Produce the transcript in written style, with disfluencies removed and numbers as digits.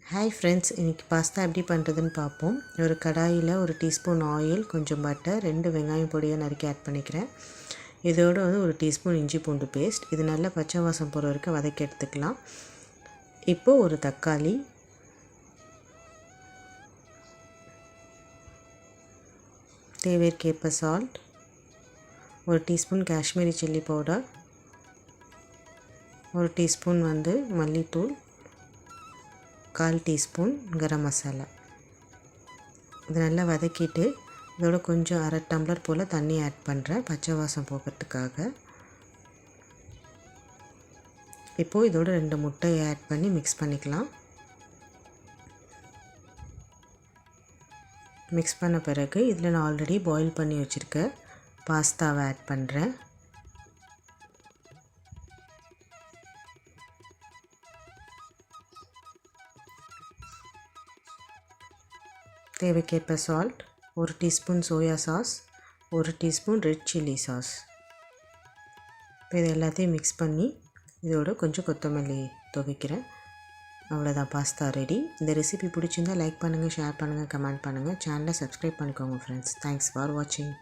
Hi friends, இன்றைக்கி pasta எப்படி பண்ணுறதுன்னு பார்ப்போம். ஒரு கடாயில் ஒரு டீஸ்பூன் ஆயில், கொஞ்சம் பட்டர், 2 வெங்காயம் பொடியாக நறுக்கி ஆட் பண்ணிக்கிறேன். இதோடு ஒரு டீஸ்பூன் இஞ்சி பூண்டு பேஸ்ட். இது நல்லா பச்சை வாசம் போகிற வரைக்கும் வதக்கி எடுத்துக்கலாம். இப்போது ஒரு தக்காளி, தேவைக்கேற்ப சால்ட், ஒரு டீஸ்பூன் காஷ்மீரி சில்லி பவுடர், ஒரு டீஸ்பூன் மல்லித்தூள், 1/4 டீஸ்பூன் கரம் மசாலா. இது நல்லா வதக்கிட்டு இதோட கொஞ்சம் 1/2 டம்ளர் போல் தண்ணி ஆட் பண்ணுறேன், பச்சை வாசம் போகிறதுக்காக. இப்போது இதோட 2 முட்டையை ஆட் பண்ணி மிக்ஸ் பண்ணிக்கலாம். மிக்ஸ் பண்ண பிறகு இதில் நான் ஆல்ரெடி பாயில் பண்ணி வச்சுருக்க பாஸ்தாவை ஆட் பண்ணுறேன். தேவைக்கேற்ப சால்ட், ஒரு டீஸ்பூன் சோயா சாஸ், ஒரு டீஸ்பூன் ரெட் சில்லி சாஸ். இப்போ இது எல்லாத்தையும் மிக்ஸ் பண்ணி இதோட கொஞ்சம் கொத்தமல்லி துவைக்கிறேன். அவ்வளோதான், பாஸ்தா ரெடி. இந்த ரெசிபி பிடிச்சிருந்தால் லைக் பண்ணுங்கள், ஷேர் பண்ணுங்கள், கமெண்ட் பண்ணுங்கள். சேனலை சப்ஸ்கிரைப் பண்ணிக்கோங்க ஃப்ரெண்ட்ஸ். தேங்க்ஸ் ஃபார் வாட்சிங்.